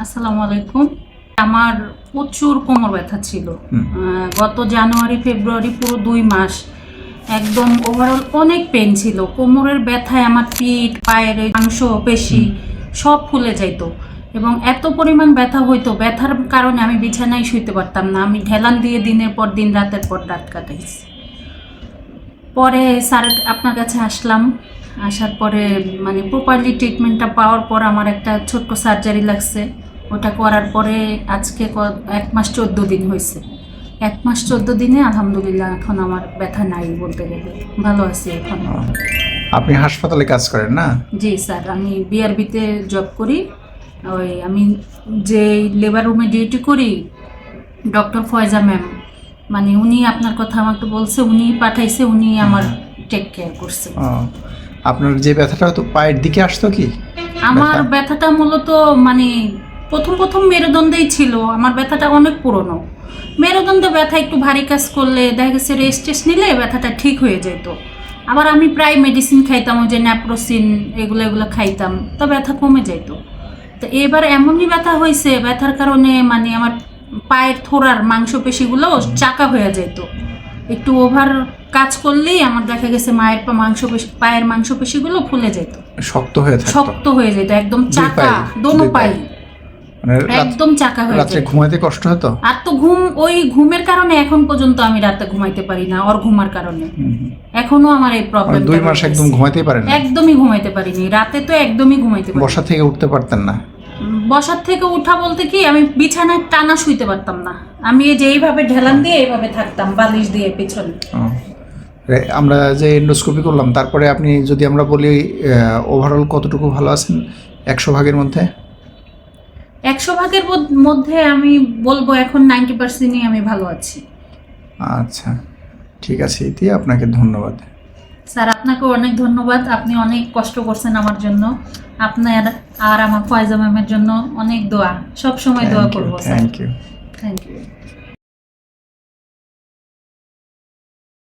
আসসালামু আলাইকুম। আমার প্রচুর কোমর ব্যথা ছিল। গত জানুয়ারি ফেব্রুয়ারি পুরো 2 মাস একদম ওভারঅল অনেক পেন ছিল। কোমরের ব্যথায় আমার পিঠ পায়ের মাংস পেশি সব ফুলে যাইতো এবং এত পরিমাণ ব্যথা হইতো, ব্যথার কারণে আমি বিছানায় শুইতে পারতাম না। আমি ঢেলান দিয়ে দিনের পর দিন রাতের পর রাত কাটাইছি। পরে স্যার আপনার কাছে আসলাম, আসার পরে মানে প্রপারলি ট্রিটমেন্টটা পাওয়ার পর আমার একটা ছোট্ট সার্জারি লাগছে। ওটা করার পরে আজকে 1 মাস 14 দিন হয়েছে। 1 মাস 14 দিনে আলহামদুলিল্লাহ এখন আমার ব্যথা নাই বলতে গেলে, ভালো আছি এখন। আপনি হাসপাতালে কাজ করেন না? জি স্যার, আমি বিআরবিতে জব করি। আমি যে লেবার রুমে ডিউটি করি, ডক্টর ফয়জা ম্যাম, মানে উনি আপনার কথা আমাকে বলছে, উনি পাঠাইছে, উনি আমার টেক কেয়ার করছে। আপনার যে ব্যথাটা হতো পায়ের দিকে আসতো কি? আমার ব্যথাটা মূলত মানে প্রথম মেরুদণ্ডেই ছিল। আমার ব্যথাটা অনেক পুরনো। মেরুদণ্ডে ব্যথা একটু ভারী কাজ করলে দেখা গেছে রেস্ট নিলে ব্যথাটা ঠিক হয়ে যেত। আবার আমি প্রায় মেডিসিন খাইতাম, ওই যে ন্যাপ্রোসিন এগুলো খাইতাম, তো ব্যথা কমে যেত। তো এবার এমনই ব্যথা হয়েছে, ব্যথার কারণে মানে আমার পায়ের থোড়ার মাংসপেশিগুলো চাকা হয়ে যেত। একটু ওভার কাজ করলেই আমার দেখা গেছে পায়ের মাংসপেশিগুলো ফুলে যেত, শক্ত হয়ে যেত, একদম চাকা, দোনো পাই মানে একদম চাকা হয়ে রাতে যেত। ঘুমাইতে কষ্ট হতো। আর তো ওই ঘুমের কারণে এখন পর্যন্ত আমি রাতে ঘুমাইতে পারি না, ওর ঘুমার কারণে এখনো আমার এই প্রবলেম। 2 মাস একদম ঘুমাইতেই পারেন না? একদমই ঘুমাইতে পারিনি, রাতে তো একদমই ঘুমাইতে পারি। বসা থেকে উঠতে পারতেন না? বসার থেকে উঠা বলতে কি, আমি বিছানায় টানা শুইতে পারতাম না। আমি এই যে এইভাবে ঢেলান দিয়ে এইভাবে থাকতাম, বালিশ দিয়ে পেছনে। আমরা যে এন্ডোস্কোপি করলাম, তারপরে আপনি যদি আমরা বলি ওভারঅল কতটুকু ভালো আছেন 100 ভাগের মধ্যে? 100 ভাগের মধ্যে আমি বলবো এখন 90%ই আমি ভালো আছি। আচ্ছা, ঠিক আছে, এতে আপনাকে ধন্যবাদ। স্যার আপনাকে অনেক ধন্যবাদ, আপনি অনেক কষ্ট করছেন আমার জন্য। আপনার আর আমার ফয়জা ম্যামের জন্য অনেক দোয়া, সব সময় দোয়া করবো sir. Thank you. Thank you.